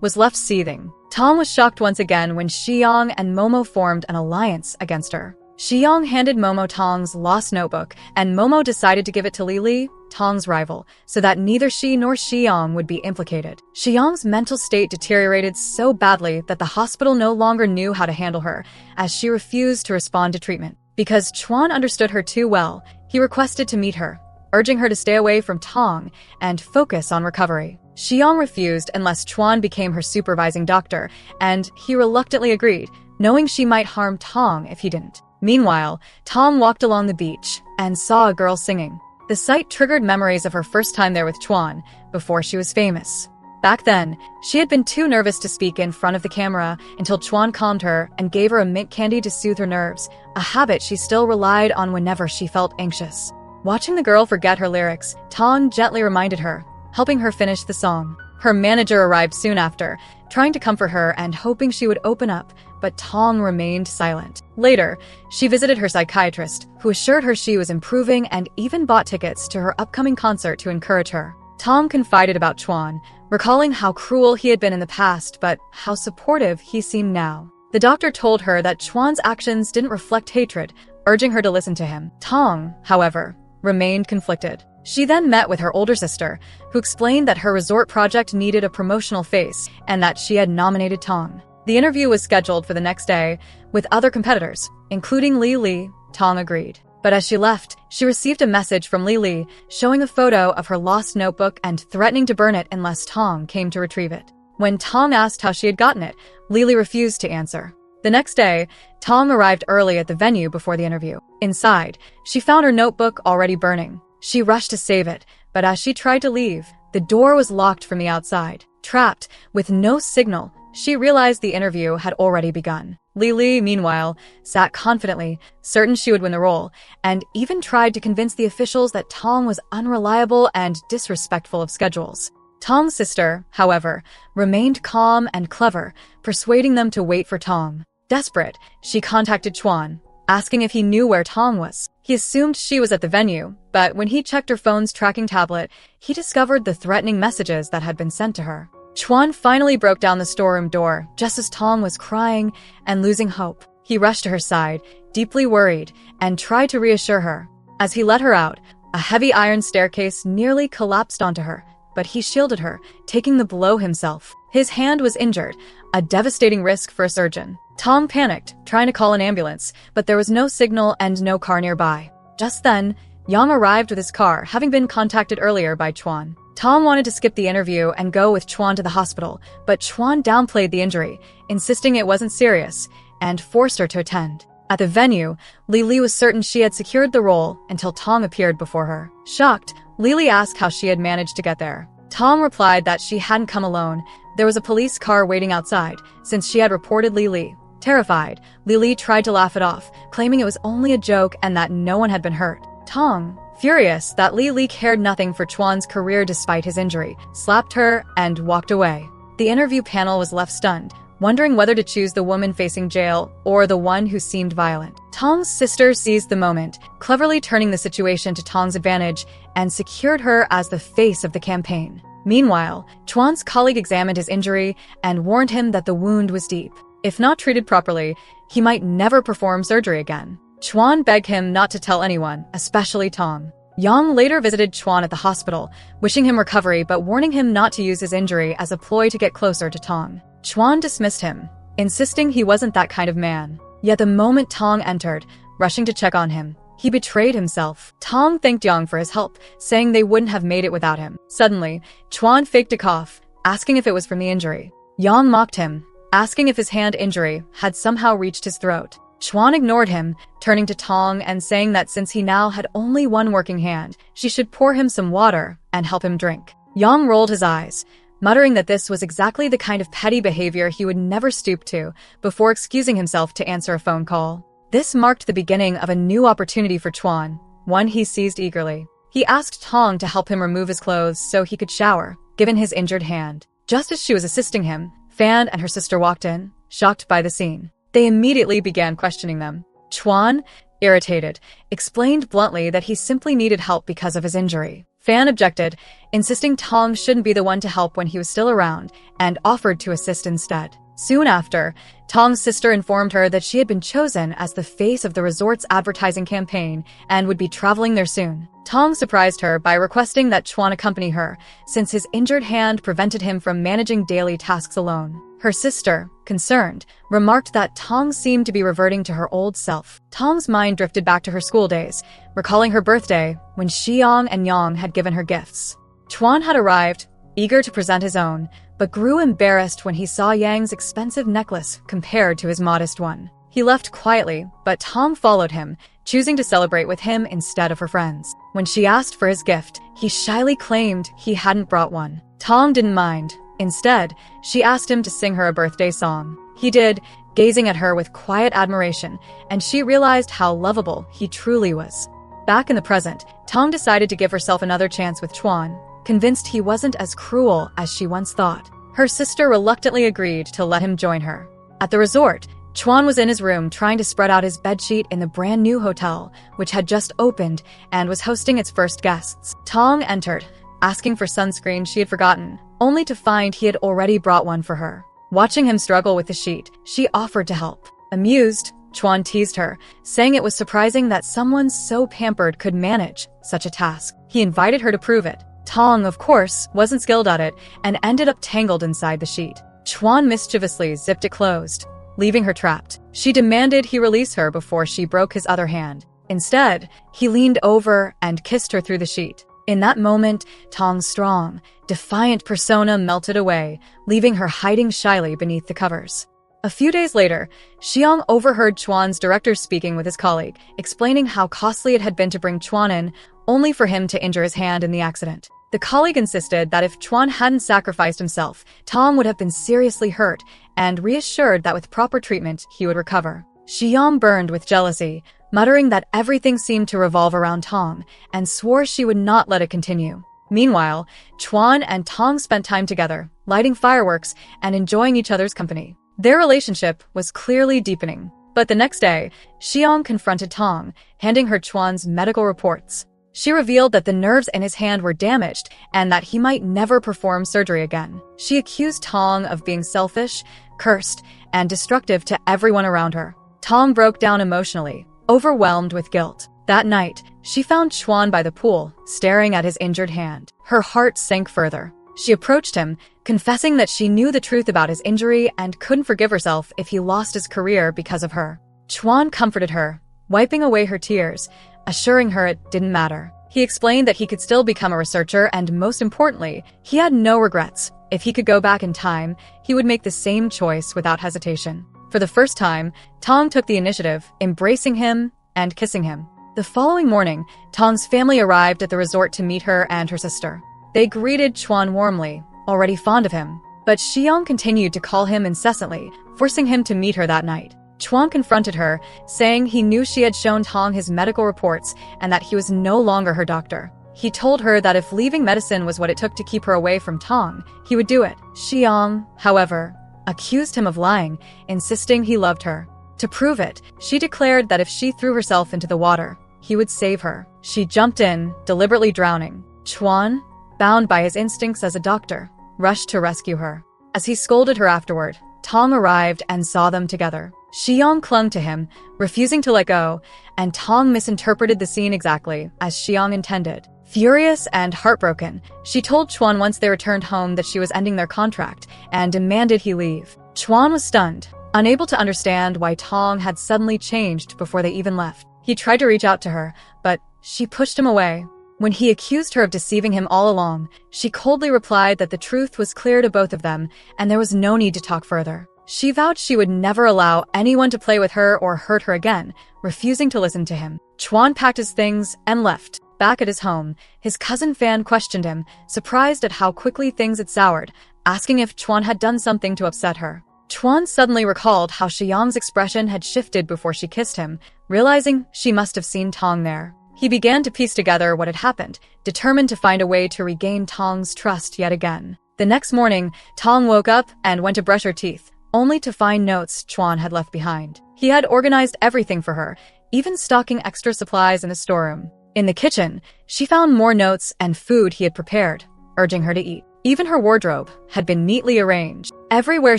was left seething. Tong was shocked once again when Xiang and Momo formed an alliance against her. Xiang handed Momo Tong's lost notebook, and Momo decided to give it to Li, Tong's rival, so that neither she nor Xiang would be implicated. Xiang's mental state deteriorated so badly that the hospital no longer knew how to handle her, as she refused to respond to treatment. Because Chuan understood her too well, he requested to meet her, urging her to stay away from Tong and focus on recovery. Xiang refused unless Chuan became her supervising doctor, and he reluctantly agreed, knowing she might harm Tong if he didn't. Meanwhile, Tong walked along the beach and saw a girl singing. The sight triggered memories of her first time there with Chuan, before she was famous. Back then, she had been too nervous to speak in front of the camera until Chuan calmed her and gave her a mint candy to soothe her nerves, a habit she still relied on whenever she felt anxious. Watching the girl forget her lyrics, Tong gently reminded her, helping her finish the song. Her manager arrived soon after, trying to comfort her and hoping she would open up, but Tong remained silent. Later, she visited her psychiatrist, who assured her she was improving and even bought tickets to her upcoming concert to encourage her. Tong confided about Chuan, recalling how cruel he had been in the past but how supportive he seemed now. The doctor told her that Chuan's actions didn't reflect hatred, urging her to listen to him. Tong, however, remained conflicted. She then met with her older sister, who explained that her resort project needed a promotional face and that she had nominated Tong. The interview was scheduled for the next day with other competitors, including Li. Tong agreed. But as she left, she received a message from Li showing a photo of her lost notebook and threatening to burn it unless Tong came to retrieve it. When Tong asked how she had gotten it, Li refused to answer. The next day, Tong arrived early at the venue before the interview. Inside, she found her notebook already burning. She rushed to save it, but as she tried to leave, the door was locked from the outside. Trapped, with no signal, she realized the interview had already begun. Li, meanwhile, sat confidently, certain she would win the role, and even tried to convince the officials that Tong was unreliable and disrespectful of schedules. Tong's sister, however, remained calm and clever, persuading them to wait for Tong. Desperate, she contacted Chuan, asking if he knew where Tong was. He assumed she was at the venue, but when he checked her phone's tracking tablet, he discovered the threatening messages that had been sent to her. Chuan finally broke down the storeroom door just as Tong was crying and losing hope. He rushed to her side, deeply worried, and tried to reassure her. As he let her out, a heavy iron staircase nearly collapsed onto her, but he shielded her, taking the blow himself. His hand was injured, a devastating risk for a surgeon. Tong panicked, trying to call an ambulance, but there was no signal and no car nearby. Just then, Yang arrived with his car, having been contacted earlier by Chuan. Tong wanted to skip the interview and go with Chuan to the hospital, but Chuan downplayed the injury, insisting it wasn't serious, and forced her to attend. At the venue, Li was certain she had secured the role until Tong appeared before her. Shocked, Li asked how she had managed to get there. Tong replied that she hadn't come alone. There was a police car waiting outside, since she had reported Li. Terrified, Li tried to laugh it off, claiming it was only a joke and that no one had been hurt. Tong, furious that Li cared nothing for Chuan's career despite his injury, slapped her and walked away. The interview panel was left stunned, wondering whether to choose the woman facing jail or the one who seemed violent. Tong's sister seized the moment, cleverly turning the situation to Tong's advantage, and secured her as the face of the campaign. Meanwhile, Chuan's colleague examined his injury and warned him that the wound was deep. If not treated properly, he might never perform surgery again. Chuan begged him not to tell anyone, especially Tong. Yang later visited Chuan at the hospital, wishing him recovery but warning him not to use his injury as a ploy to get closer to Tong. Chuan dismissed him, insisting he wasn't that kind of man. Yet the moment Tong entered, rushing to check on him, he betrayed himself. Tong thanked Yang for his help, saying they wouldn't have made it without him. Suddenly, Chuan faked a cough, asking if it was from the injury. Yang mocked him, asking if his hand injury had somehow reached his throat. Chuan ignored him, turning to Tong and saying that since he now had only one working hand, she should pour him some water and help him drink. Yang rolled his eyes, muttering that this was exactly the kind of petty behavior he would never stoop to, before excusing himself to answer a phone call. This marked the beginning of a new opportunity for Chuan, one he seized eagerly. He asked Tong to help him remove his clothes so he could shower, given his injured hand. Just as she was assisting him, Fan and her sister walked in, shocked by the scene. They immediately began questioning them. Chuan, irritated, explained bluntly that he simply needed help because of his injury. Fan objected, insisting Tong shouldn't be the one to help when he was still around, and offered to assist instead. Soon after, Tong's sister informed her that she had been chosen as the face of the resort's advertising campaign and would be traveling there soon. Tong surprised her by requesting that Chuan accompany her, since his injured hand prevented him from managing daily tasks alone. Her sister, concerned, remarked that Tong seemed to be reverting to her old self. Tong's mind drifted back to her school days, recalling her birthday when Xiang and Yang had given her gifts. Chuan had arrived, eager to present his own, but grew embarrassed when he saw Yang's expensive necklace compared to his modest one. He left quietly, but Tong followed him, choosing to celebrate with him instead of her friends. When she asked for his gift, he shyly claimed he hadn't brought one. Tong didn't mind. Instead, she asked him to sing her a birthday song. He did, gazing at her with quiet admiration, and she realized how lovable he truly was. Back in the present, Tong decided to give herself another chance with Chuan, convinced he wasn't as cruel as she once thought. Her sister reluctantly agreed to let him join her. At the resort, Chuan was in his room trying to spread out his bedsheet in the brand new hotel, which had just opened and was hosting its first guests. Tong entered, asking for sunscreen she had forgotten, only to find he had already brought one for her. Watching him struggle with the sheet, she offered to help. Amused, Chuan teased her, saying it was surprising that someone so pampered could manage such a task. He invited her to prove it. Tong, of course, wasn't skilled at it and ended up tangled inside the sheet. Chuan mischievously zipped it closed, leaving her trapped. She demanded he release her before she broke his other hand. Instead, he leaned over and kissed her through the sheet. In that moment, Tong's strong, defiant persona melted away, leaving her hiding shyly beneath the covers. A few days later, Xiang overheard Chuan's director speaking with his colleague, explaining how costly it had been to bring Chuan in, only for him to injure his hand in the accident. The colleague insisted that if Chuan hadn't sacrificed himself, Tong would have been seriously hurt, and reassured that with proper treatment, he would recover. Xiang burned with jealousy, muttering that everything seemed to revolve around Tong, and swore she would not let it continue. Meanwhile, Chuan and Tong spent time together, lighting fireworks and enjoying each other's company. Their relationship was clearly deepening. But the next day, Xiang confronted Tong, handing her Chuan's medical reports. She revealed that the nerves in his hand were damaged and that he might never perform surgery again. She accused Tong of being selfish, cursed, and destructive to everyone around her. Tong broke down emotionally, overwhelmed with guilt. That night, she found Chuan by the pool, staring at his injured hand. Her heart sank further. She approached him, confessing that she knew the truth about his injury and couldn't forgive herself if he lost his career because of her. Chuan comforted her, wiping away her tears, assuring her it didn't matter. He explained that he could still become a researcher and, most importantly, he had no regrets. If he could go back in time, he would make the same choice without hesitation. For the first time, Tong took the initiative, embracing him and kissing him. The following morning, Tong's family arrived at the resort to meet her and her sister. They greeted Chuan warmly, already fond of him, but Xiang continued to call him incessantly, forcing him to meet her that night. Chuan confronted her, saying he knew she had shown Tong his medical reports and that he was no longer her doctor. He told her that if leaving medicine was what it took to keep her away from Tong, he would do it. Xiang, however, accused him of lying, insisting he loved her. To prove it, she declared that if she threw herself into the water, he would save her. She jumped in, deliberately drowning. Chuan, bound by his instincts as a doctor, rushed to rescue her. As he scolded her afterward, Tong arrived and saw them together. Xiang clung to him, refusing to let go, and Tong misinterpreted the scene exactly as Xiang intended. Furious and heartbroken, she told Chuan once they returned home that she was ending their contract and demanded he leave. Chuan was stunned, unable to understand why Tong had suddenly changed before they even left. He tried to reach out to her, but she pushed him away. When he accused her of deceiving him all along, she coldly replied that the truth was clear to both of them and there was no need to talk further. She vowed she would never allow anyone to play with her or hurt her again, refusing to listen to him. Chuan packed his things and left. Back at his home, his cousin Fan questioned him, surprised at how quickly things had soured, asking if Chuan had done something to upset her. Chuan suddenly recalled how Xiang's expression had shifted before she kissed him, realizing she must have seen Tong there. He began to piece together what had happened, determined to find a way to regain Tong's trust yet again. The next morning, Tong woke up and went to brush her teeth, only to find notes Chuan had left behind. He had organized everything for her, even stocking extra supplies in the storeroom. In the kitchen, she found more notes and food he had prepared, urging her to eat. Even her wardrobe had been neatly arranged. Everywhere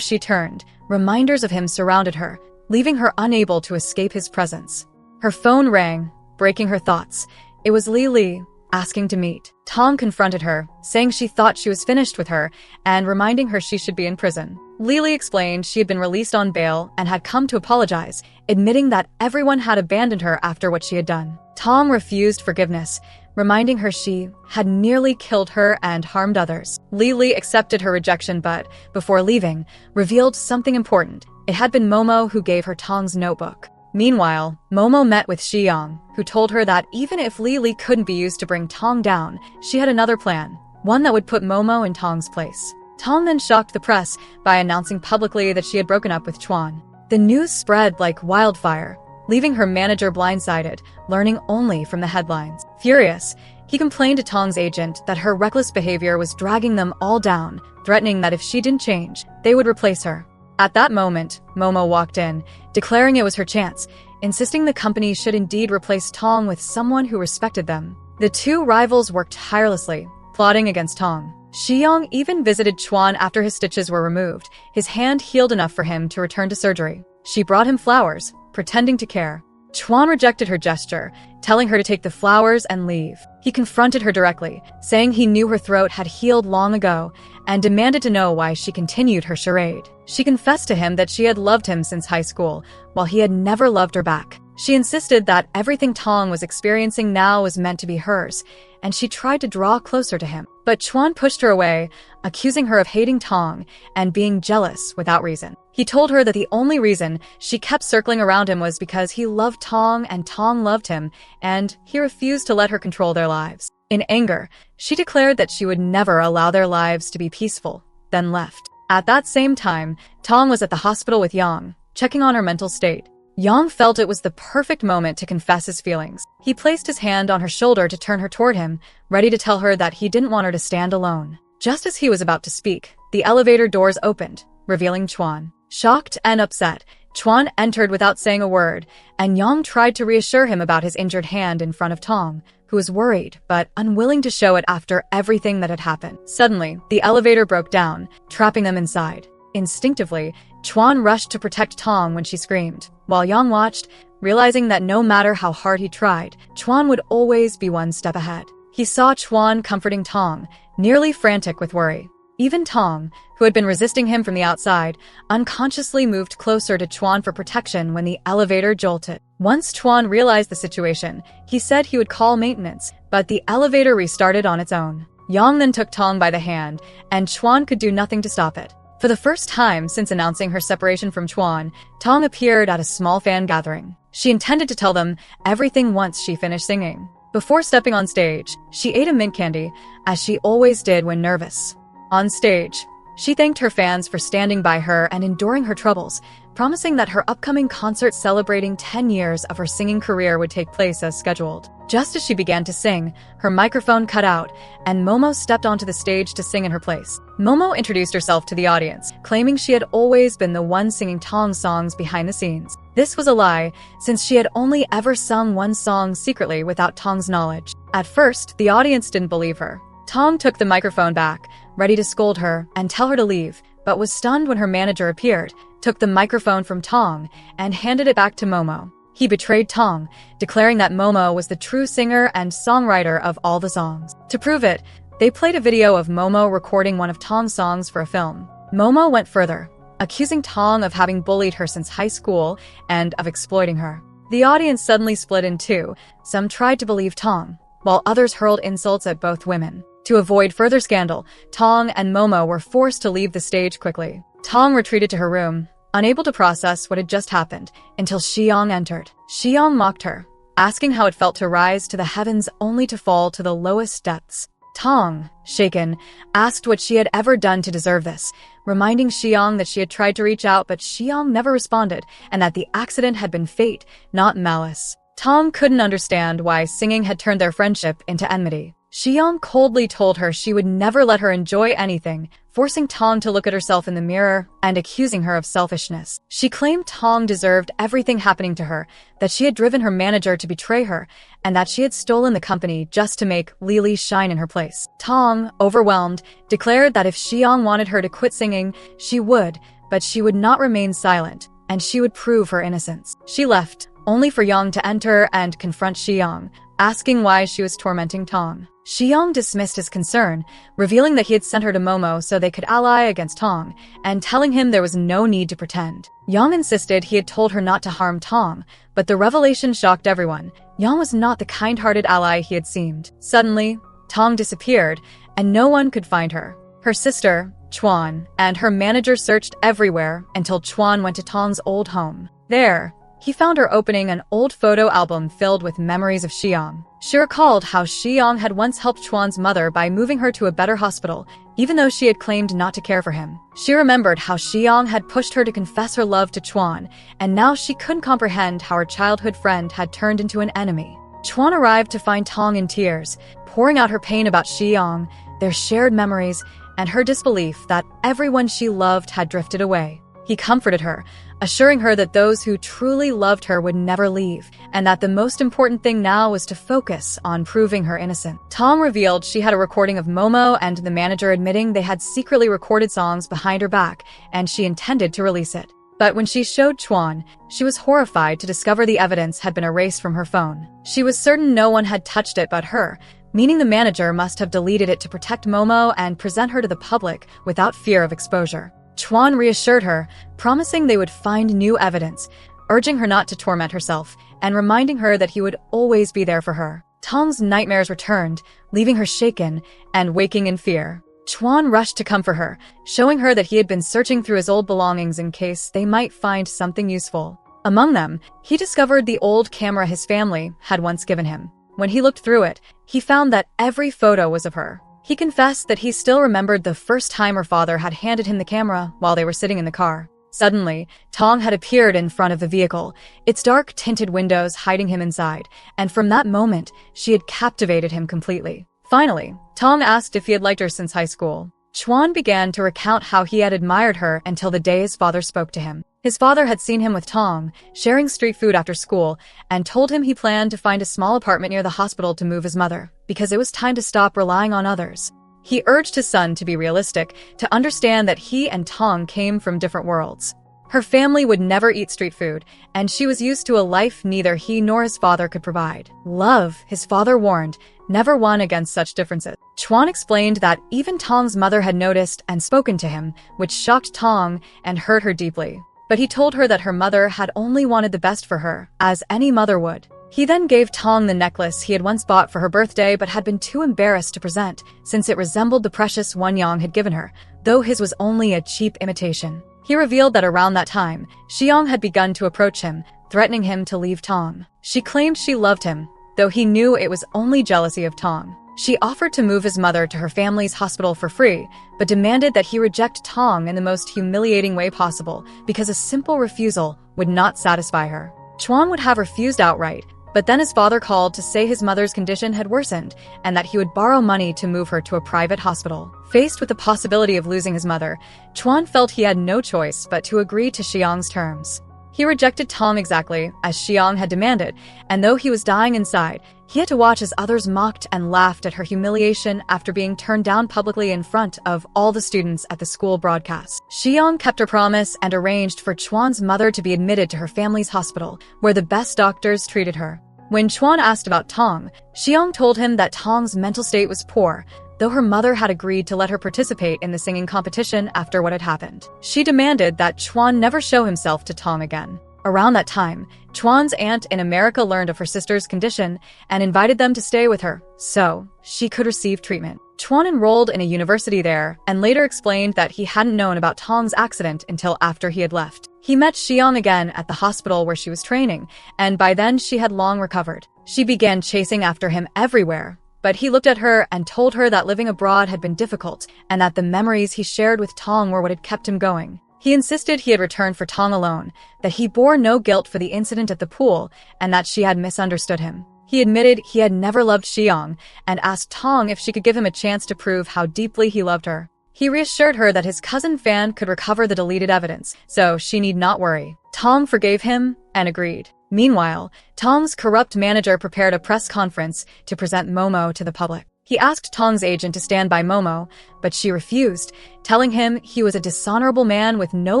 she turned, reminders of him surrounded her, leaving her unable to escape his presence. Her phone rang, breaking her thoughts. It was Li, asking to meet. Tong confronted her, saying she thought she was finished with her and reminding her she should be in prison. Li explained she had been released on bail and had come to apologize, admitting that everyone had abandoned her after what she had done. Tong refused forgiveness, reminding her she had nearly killed her and harmed others. Li accepted her rejection but, before leaving, revealed something important. It had been Momo who gave her Tong's notebook. Meanwhile, Momo met with Xiyang, who told her that even if Li couldn't be used to bring Tong down, she had another plan, one that would put Momo in Tong's place. Tong then shocked the press by announcing publicly that she had broken up with Chuan. The news spread like wildfire, leaving her manager blindsided, learning only from the headlines. Furious, he complained to Tong's agent that her reckless behavior was dragging them all down, threatening that if she didn't change, they would replace her. At that moment, Momo walked in, declaring it was her chance, insisting the company should indeed replace Tong with someone who respected them. The two rivals worked tirelessly, plotting against Tong. Xiyang even visited Chuan after his stitches were removed, his hand healed enough for him to return to surgery. She brought him flowers, pretending to care. Chuan rejected her gesture, telling her to take the flowers and leave. He confronted her directly, saying he knew her throat had healed long ago, and demanded to know why she continued her charade. She confessed to him that she had loved him since high school, while he had never loved her back. She insisted that everything Tong was experiencing now was meant to be hers, and she tried to draw closer to him. But Chuan pushed her away, accusing her of hating Tong and being jealous without reason. He told her that the only reason she kept circling around him was because he loved Tong and Tong loved him, and he refused to let her control their lives. In anger, she declared that she would never allow their lives to be peaceful, then left. At that same time, Tong was at the hospital with Yang, checking on her mental state. Yang felt it was the perfect moment to confess his feelings. He placed his hand on her shoulder to turn her toward him, ready to tell her that he didn't want her to stand alone. Just as he was about to speak, the elevator doors opened, revealing Chuan. Shocked and upset, Chuan entered without saying a word, and Yang tried to reassure him about his injured hand in front of Tong, who was worried but unwilling to show it after everything that had happened. Suddenly, the elevator broke down, trapping them inside. Instinctively, Chuan rushed to protect Tong when she screamed, while Yang watched, realizing that no matter how hard he tried, Chuan would always be one step ahead. He saw Chuan comforting Tong, nearly frantic with worry. Even Tong, who had been resisting him from the outside, unconsciously moved closer to Chuan for protection when the elevator jolted. Once Chuan realized the situation, he said he would call maintenance, but the elevator restarted on its own. Yang then took Tong by the hand, and Chuan could do nothing to stop it. For the first time since announcing her separation from Chuan, Tong appeared at a small fan gathering. She intended to tell them everything once she finished singing. Before stepping on stage, she ate a mint candy, as she always did when nervous. On stage, she thanked her fans for standing by her and enduring her troubles, promising that her upcoming concert celebrating 10 years of her singing career would take place as scheduled. Just as she began to sing, her microphone cut out, and Momo stepped onto the stage to sing in her place. Momo introduced herself to the audience, claiming she had always been the one singing Tong's songs behind the scenes. This was a lie, since she had only ever sung one song secretly without Tong's knowledge. At first, the audience didn't believe her. Tong took the microphone back, ready to scold her and tell her to leave, but was stunned when her manager appeared, took the microphone from Tong, and handed it back to Momo. He betrayed Tong, declaring that Momo was the true singer and songwriter of all the songs. To prove it, they played a video of Momo recording one of Tong's songs for a film. Momo went further, accusing Tong of having bullied her since high school and of exploiting her. The audience suddenly split in two. Some tried to believe Tong, while others hurled insults at both women. To avoid further scandal, Tong and Momo were forced to leave the stage quickly. Tong retreated to her room, unable to process what had just happened, until Xiyang entered. Xiyang mocked her, asking how it felt to rise to the heavens only to fall to the lowest depths. Tong, shaken, asked what she had ever done to deserve this, reminding Xiyang that she had tried to reach out but Xiyang never responded, and that the accident had been fate, not malice. Tong couldn't understand why singing had turned their friendship into enmity. Xiang coldly told her she would never let her enjoy anything, forcing Tong to look at herself in the mirror and accusing her of selfishness. She claimed Tong deserved everything happening to her, that she had driven her manager to betray her, and that she had stolen the company just to make Lily shine in her place. Tong, overwhelmed, declared that if Xiang wanted her to quit singing, she would, but she would not remain silent, and she would prove her innocence. She left, only for Yang to enter and confront Xiang, asking why she was tormenting Tong. Xiang dismissed his concern, revealing that he had sent her to Momo so they could ally against Tong, and telling him there was no need to pretend. Yang insisted he had told her not to harm Tong, but the revelation shocked everyone. Yang was not the kind-hearted ally he had seemed. Suddenly, Tong disappeared, and no one could find her. Her sister, Chuan, and her manager searched everywhere until Chuan went to Tong's old home. There, he found her opening an old photo album filled with memories of Xiang. She recalled how Xiang had once helped Chuan's mother by moving her to a better hospital, even though she had claimed not to care for him. She remembered how Xiang had pushed her to confess her love to Chuan, and now she couldn't comprehend how her childhood friend had turned into an enemy. Chuan arrived to find Tong in tears, pouring out her pain about Xiang, their shared memories, and her disbelief that everyone she loved had drifted away. He comforted her, assuring her that those who truly loved her would never leave, and that the most important thing now was to focus on proving her innocent. Tong revealed she had a recording of Momo and the manager admitting they had secretly recorded songs behind her back, and she intended to release it. But when she showed Chuan, she was horrified to discover the evidence had been erased from her phone. She was certain no one had touched it but her, meaning the manager must have deleted it to protect Momo and present her to the public without fear of exposure. Chuan reassured her, promising they would find new evidence, urging her not to torment herself, and reminding her that he would always be there for her. Tong's nightmares returned, leaving her shaken and waking in fear. Chuan rushed to comfort her, showing her that he had been searching through his old belongings in case they might find something useful. Among them, he discovered the old camera his family had once given him. When he looked through it, he found that every photo was of her. He confessed that he still remembered the first time her father had handed him the camera while they were sitting in the car. Suddenly, Tong had appeared in front of the vehicle, its dark tinted windows hiding him inside, and from that moment, she had captivated him completely. Finally, Tong asked if he had liked her since high school. Chuan began to recount how he had admired her until the day his father spoke to him. His father had seen him with Tong, sharing street food after school, and told him he planned to find a small apartment near the hospital to move his mother, because it was time to stop relying on others. He urged his son to be realistic, to understand that he and Tong came from different worlds. Her family would never eat street food, and she was used to a life neither he nor his father could provide. Love, his father warned, never won against such differences. Chuan explained that even Tong's mother had noticed and spoken to him, which shocked Tong and hurt her deeply. But he told her that her mother had only wanted the best for her, as any mother would. He then gave Tong the necklace he had once bought for her birthday but had been too embarrassed to present, since it resembled the precious one Yang had given her, though his was only a cheap imitation. He revealed that around that time, Xiang had begun to approach him, threatening him to leave Tong. She claimed she loved him, though he knew it was only jealousy of Tong. She offered to move his mother to her family's hospital for free, but demanded that he reject Tong in the most humiliating way possible because a simple refusal would not satisfy her. Chuan would have refused outright, but then his father called to say his mother's condition had worsened and that he would borrow money to move her to a private hospital. Faced with the possibility of losing his mother, Chuan felt he had no choice but to agree to Xiang's terms. He rejected Tong exactly as Xiang had demanded, and though he was dying inside, he had to watch as others mocked and laughed at her humiliation after being turned down publicly in front of all the students at the school broadcast. Xiang kept her promise and arranged for Chuan's mother to be admitted to her family's hospital, where the best doctors treated her. When Chuan asked about Tong, Xiang told him that Tong's mental state was poor, though her mother had agreed to let her participate in the singing competition after what had happened. She demanded that Chuan never show himself to Tong again. Around that time, Chuan's aunt in America learned of her sister's condition and invited them to stay with her, so she could receive treatment. Chuan enrolled in a university there and later explained that he hadn't known about Tong's accident until after he had left. He met Xiang again at the hospital where she was training, and by then she had long recovered. She began chasing after him everywhere, but he looked at her and told her that living abroad had been difficult and that the memories he shared with Tong were what had kept him going. He insisted he had returned for Tong alone, that he bore no guilt for the incident at the pool, and that she had misunderstood him. He admitted he had never loved Xiang and asked Tong if she could give him a chance to prove how deeply he loved her. He reassured her that his cousin Fan could recover the deleted evidence, so she need not worry. Tong forgave him and agreed. Meanwhile, Tong's corrupt manager prepared a press conference to present Momo to the public. He asked Tong's agent to stand by Momo, but she refused, telling him he was a dishonorable man with no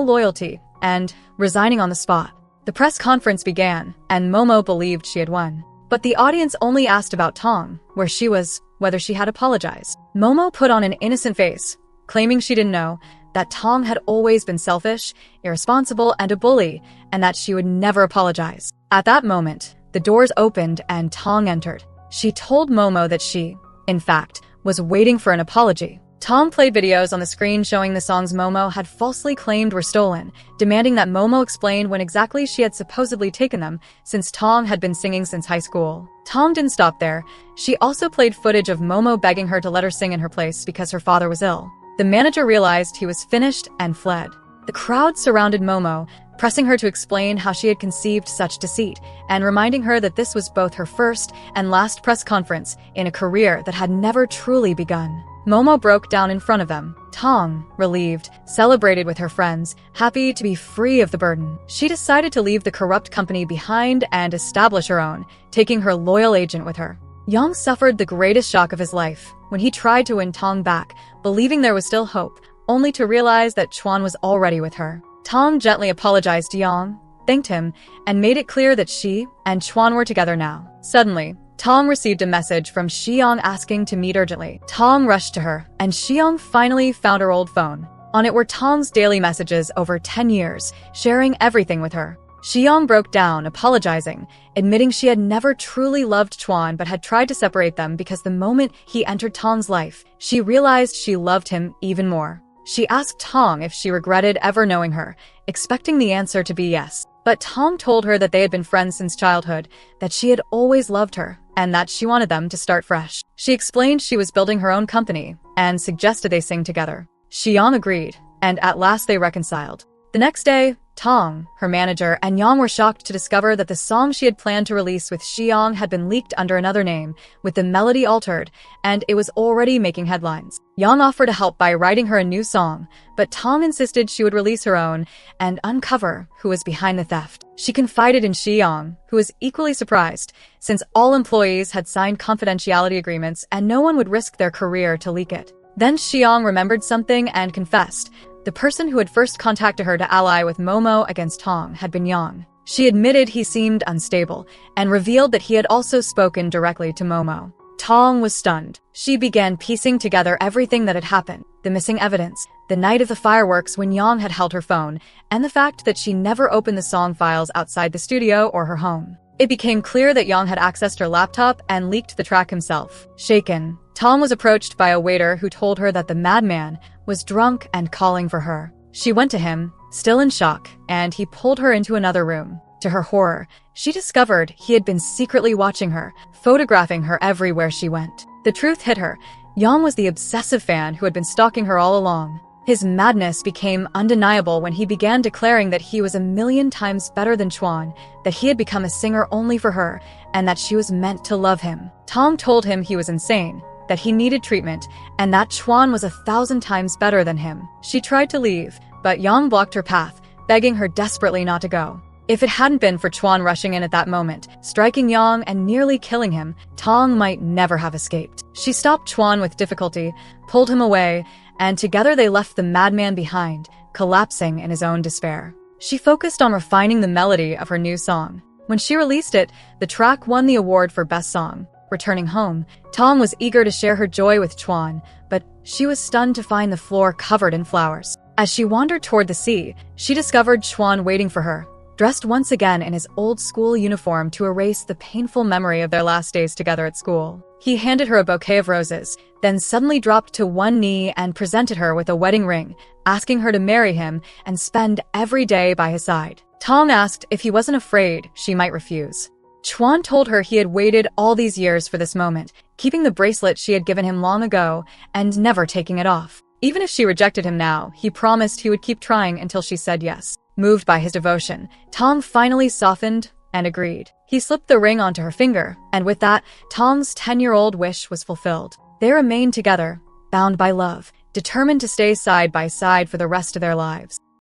loyalty and resigning on the spot. The press conference began, and Momo believed she had won. But the audience only asked about Tong, where she was, whether she had apologized. Momo put on an innocent face, claiming she didn't know that Tong had always been selfish, irresponsible, and a bully, and that she would never apologize. At that moment, the doors opened and Tong entered. She told Momo that she, in fact, was waiting for an apology. Tong played videos on the screen showing the songs Momo had falsely claimed were stolen, demanding that Momo explain when exactly she had supposedly taken them, since Tong had been singing since high school. Tong didn't stop there. She also played footage of Momo begging her to let her sing in her place because her father was ill. The manager realized he was finished and fled. The crowd surrounded Momo, pressing her to explain how she had conceived such deceit, and reminding her that this was both her first and last press conference in a career that had never truly begun. Momo broke down in front of them. Tong, relieved, celebrated with her friends, happy to be free of the burden. She decided to leave the corrupt company behind and establish her own, taking her loyal agent with her. Yang suffered the greatest shock of his life when he tried to win Tong back, believing there was still hope, only to realize that Chuan was already with her. Tong gently apologized to Yang, thanked him, and made it clear that she and Chuan were together now. Suddenly, Tong received a message from Xiang asking to meet urgently. Tong rushed to her, and Xiang finally found her old phone. On it were Tong's daily messages over 10 years, sharing everything with her. Xiang broke down, apologizing, admitting she had never truly loved Chuan but had tried to separate them because the moment he entered Tong's life, she realized she loved him even more. She asked Tong if she regretted ever knowing her, expecting the answer to be yes. But Tong told her that they had been friends since childhood, that she had always loved her, and that she wanted them to start fresh. She explained she was building her own company, and suggested they sing together. Xiang agreed, and at last they reconciled. The next day, Tong, her manager, and Yang were shocked to discover that the song she had planned to release with Xiang had been leaked under another name, with the melody altered, and it was already making headlines. Yang offered to help by writing her a new song, but Tong insisted she would release her own and uncover who was behind the theft. She confided in Xiang, who was equally surprised, since all employees had signed confidentiality agreements and no one would risk their career to leak it. Then Xiang remembered something and confessed. The person who had first contacted her to ally with Momo against Tong had been Yang. She admitted he seemed unstable, and revealed that he had also spoken directly to Momo. Tong was stunned. She began piecing together everything that had happened, the missing evidence, the night of the fireworks when Yang had held her phone, and the fact that she never opened the song files outside the studio or her home. It became clear that Yang had accessed her laptop and leaked the track himself. Shaken, Tong was approached by a waiter who told her that the madman was drunk and calling for her. She went to him, still in shock, and he pulled her into another room. To her horror, she discovered he had been secretly watching her, photographing her everywhere she went. The truth hit her. Yang was the obsessive fan who had been stalking her all along. His madness became undeniable when he began declaring that he was 1,000,000 times better than Chuan, that he had become a singer only for her, and that she was meant to love him. Tong told him he was insane, that he needed treatment, and that Chuan was 1,000 times better than him. She tried to leave, but Yang blocked her path, begging her desperately not to go. If it hadn't been for Chuan rushing in at that moment, striking Yang and nearly killing him, Tong might never have escaped. She stopped Chuan with difficulty, pulled him away, and together they left the madman behind, collapsing in his own despair. She focused on refining the melody of her new song. When she released it, the track won the award for Best Song. Returning home, Tong was eager to share her joy with Chuan, but she was stunned to find the floor covered in flowers. As she wandered toward the sea, she discovered Chuan waiting for her, dressed once again in his old school uniform to erase the painful memory of their last days together at school. He handed her a bouquet of roses, then suddenly dropped to one knee and presented her with a wedding ring, asking her to marry him and spend every day by his side. Tong asked if he wasn't afraid she might refuse. Chuan told her he had waited all these years for this moment, keeping the bracelet she had given him long ago and never taking it off. Even if she rejected him now, he promised he would keep trying until she said yes. Moved by his devotion, Tong finally softened and agreed. He slipped the ring onto her finger, and with that, Tong's 10-year-old wish was fulfilled. They remained together, bound by love, determined to stay side by side for the rest of their lives.